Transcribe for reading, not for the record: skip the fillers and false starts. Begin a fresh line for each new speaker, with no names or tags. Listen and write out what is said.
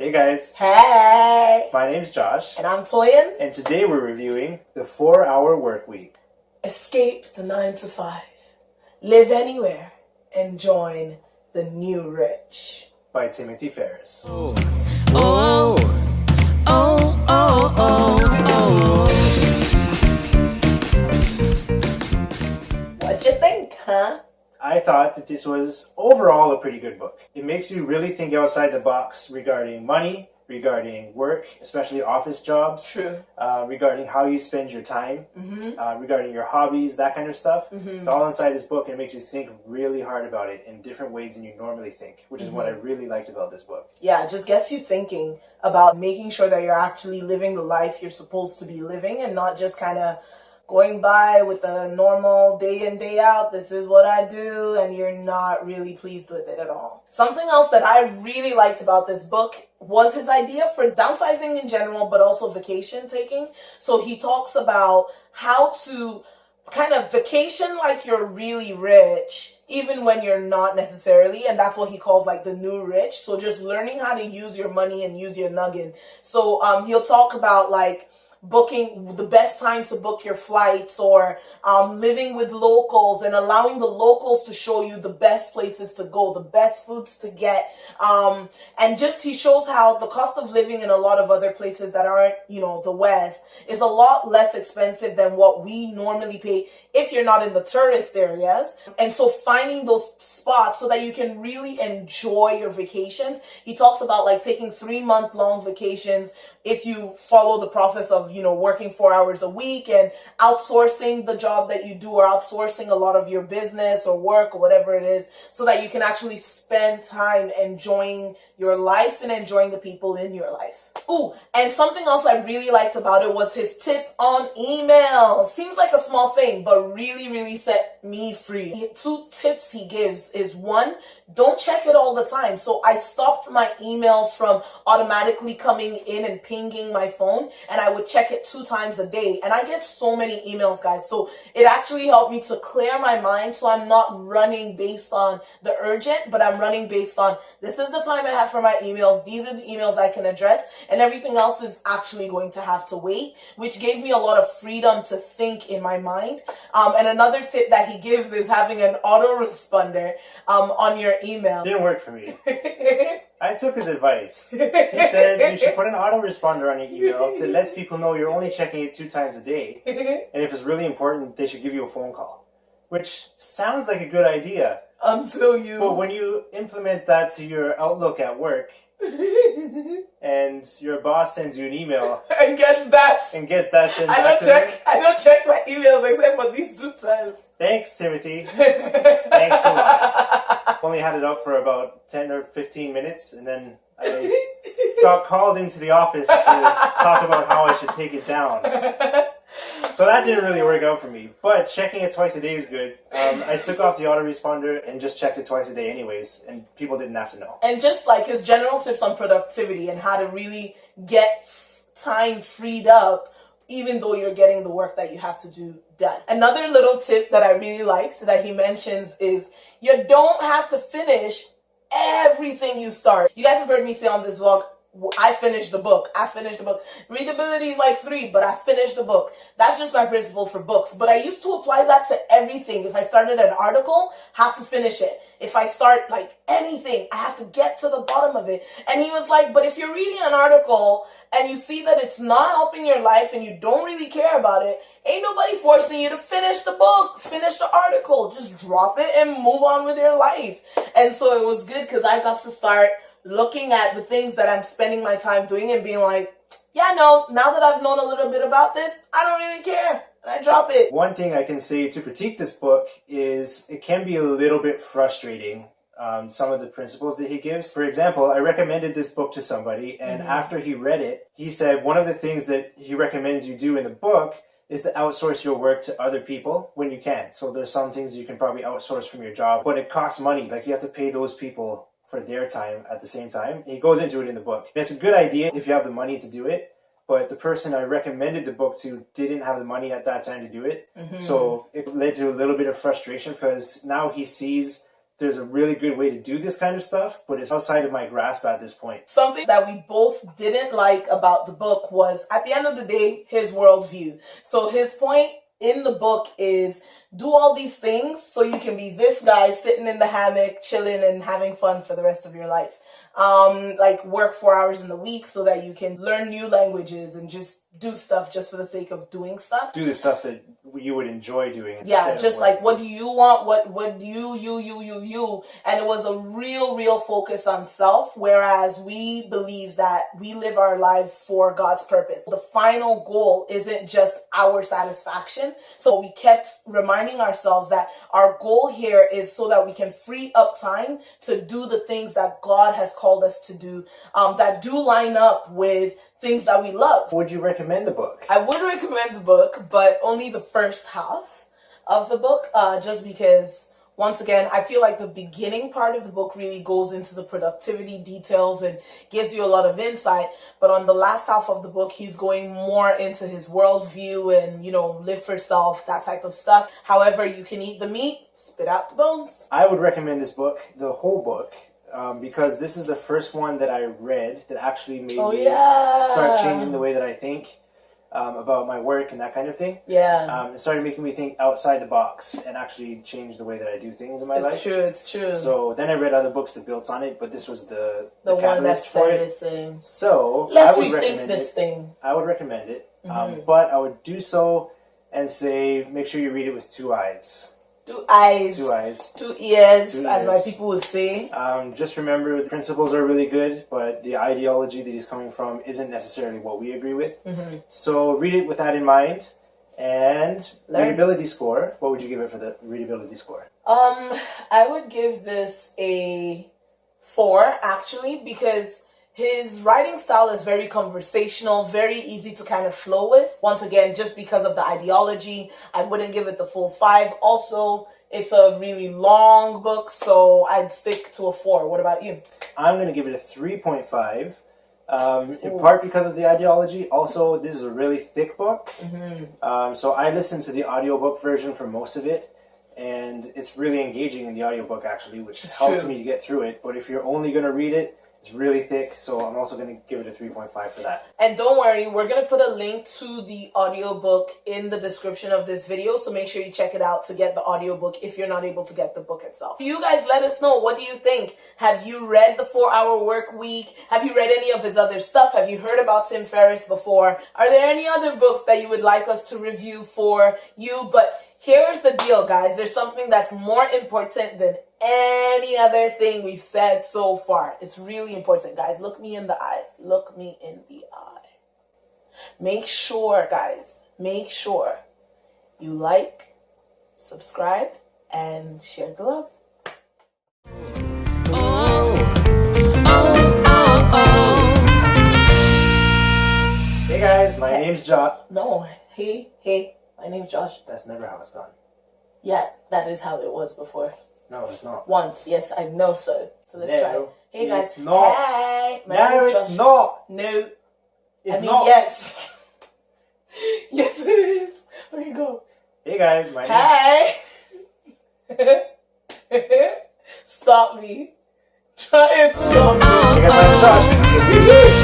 Hey guys.
Hey!
My name's Josh.
And I'm Toyin.
And today we're reviewing the 4-Hour Workweek.
Escape the 9 to 5. Live anywhere and join the new rich.
By Timothy Ferriss.
Oh, oh, oh, oh, oh,
What'd you think, huh?
I thought that this was overall a pretty good book. It makes you really think outside the box regarding money, regarding work, especially office jobs.
True.
Regarding how you spend your time, regarding your hobbies, that kind of stuff. It's all inside this book, and it makes you think really hard about it in different ways than you normally think, which is what I really liked about this book.
Yeah, it just gets you thinking about making sure that you're actually living the life you're supposed to be living and not just kind of going by with the normal day in, day out, this is what I do, and you're not really pleased with it at all. Something else that I really liked about this book was his idea for downsizing in general, but also vacation taking. So he talks about how to kind of vacation like you're really rich, even when you're not necessarily, and that's what he calls like the new rich. So just learning how to use your money and use your noggin. So he'll talk about like booking the best time to book your flights, or living with locals and allowing the locals to show you the best places to go, the best foods to get. And just he shows how the cost of living in a lot of other places that aren't, the West is a lot less expensive than what we normally pay if you're not in the tourist areas. And so finding those spots so that you can really enjoy your vacations. He talks about like taking 3-month-long vacations if you follow the process of, working 4 hours a week and outsourcing the job that you do, or outsourcing a lot of your business or work or whatever it is, so that you can actually spend time enjoying your life and enjoying the people in your life. Ooh, and something else I really liked about it was his tip on email. Seems like a small thing, but really, really set me free. 2 tips he gives is 1, don't check it all the time. So I stopped my emails from automatically coming in and pinging my phone, and I would check it 2 times a day. And I get so many emails, guys. So it actually helped me to clear my mind, so I'm not running based on the urgent, but I'm running based on this is the time I have for my emails. These are the emails I can address, and everything else is actually going to have to wait, which gave me a lot of freedom to think in my mind. And another tip that he gives is having an autoresponder on your email.
Didn't work for me. I took his advice. He said you should put an autoresponder on your email that lets people know you're only checking it 2 times a day. And if it's really important, they should give you a phone call. Which sounds like a good idea.
Until you...
But when you implement that to your Outlook at work, and your boss sends you an email
and gets that
sent back to them.
I don't check my emails except for these 2 times.
Thanks, Timothy. Thanks a lot. Only had it up for about 10 or 15 minutes, and then I got called into the office to talk about how I should take it down. So that didn't really work out for me, but checking it twice a day is good. I took off the autoresponder and just checked it twice a day anyways, and people didn't have to know.
And just like his general tips on productivity and how to really get time freed up, even though you're getting the work that you have to do done. Another little tip that I really liked that he mentions is you don't have to finish everything you start. You guys have heard me say on this vlog, I finished the book. Readability is like 3, but I finished the book. That's just my principle for books. But I used to apply that to everything. If I started an article, have to finish it. If I start like anything, I have to get to the bottom of it. And he was like, but if you're reading an article and you see that it's not helping your life and you don't really care about it, ain't nobody forcing you to finish the book, finish the article. Just drop it and move on with your life. And so it was good because I got to start looking at the things that I'm spending my time doing and being like, yeah, no, now that I've known a little bit about this, I don't really care. And I drop it.
One thing I can say to critique this book is it can be a little bit frustrating, some of the principles that he gives. For example, I recommended this book to somebody, and after he read it, he said one of the things that he recommends you do in the book is to outsource your work to other people when you can. So there's some things you can probably outsource from your job, but it costs money. Like you have to pay those people for their time at the same time. He goes into it in the book. And it's a good idea if you have the money to do it, but the person I recommended the book to didn't have the money at that time to do it. So it led to a little bit of frustration because now he sees there's a really good way to do this kind of stuff, but it's outside of my grasp at this point.
Something that we both didn't like about the book was, at the end of the day, his worldview. So his point in the book is, do all these things so you can be this guy sitting in the hammock, chilling and having fun for the rest of your life. Like work 4 hours in the week so that you can learn new languages and just do stuff just for the sake of doing stuff.
Do the stuff that you would enjoy doing.
Yeah, just like, what do you want? What do you? And it was a real focus on self, whereas we believe that we live our lives for God's purpose. The final goal isn't just our satisfaction. So we kept reminding ourselves that our goal here is so that we can free up time to do the things that God has called us to do, that do line up with things that we love.
Would you recommend the book?
I would recommend the book, but only the first half of the book, just because, once again, I feel like the beginning part of the book really goes into the productivity details and gives you a lot of insight. But on the last half of the book, he's going more into his worldview and, live for self, that type of stuff. However, you can eat the meat, spit out the bones.
I would recommend this book, the whole book. Because this is the first one that I read that actually made me start changing the way that I think about my work and that kind of thing.
Yeah.
It started making me think outside the box and actually change the way that I do things in my life.
It's true.
So then I read other books that built on it, but this was the
one that
catalyst for
started
it.
saying,
So
let's
I would
rethink
recommend
this
it.
thing.
I would recommend it, but I would do so and say make sure you read it with 2 eyes.
2 eyes.
2 eyes.
2 ears,
2
as my
ears.
people would say.
Just remember the principles are really good, but the ideology that he's coming from isn't necessarily what we agree with. Mm-hmm. So read it with that in mind. And readability score, what would you give it for the readability score?
I would give this a 4, actually, because his writing style is very conversational, very easy to kind of flow with. Once again, just because of the ideology, I wouldn't give it the full 5. Also, it's a really long book, so I'd stick to a 4. What about you?
I'm going to give it a 3.5. In part because of the ideology. Also, this is a really thick book. Mm-hmm. So I listened to the audiobook version for most of it. And it's really engaging in the audiobook, actually, which helped me to get through it. But if you're only going to read it, it's really thick, so I'm also going to give it a 3.5 for that.
And don't worry, we're going to put a link to the audiobook in the description of this video, so make sure you check it out to get the audiobook if you're not able to get the book itself. You guys let us know, what do you think? Have you read the 4-Hour Workweek? Have you read any of his other stuff? Have you heard about Tim Ferriss before? Are there any other books that you would like us to review for you? But here's the deal, guys. There's something that's more important than any other thing we've said so far. It's really important, guys. Look me in the eyes. Look me in the eye. Make sure, guys, you like, subscribe, and share the love.
Hey guys, my name's Josh.
No, hey, my name's Josh.
That's never how it's gone.
Yeah, that is how it was before.
No, it's not.
Once, yes, I know so. So let's try. Hey guys.
It's not.
Hey, my
No,
name's
it's
Josh.
not.
No.
It's
I mean,
not.
yes. Yes, it is. There you go.
Hey guys, my name's...
Hey. Stop me. Try and stop me.
Hey guys, my name's Josh.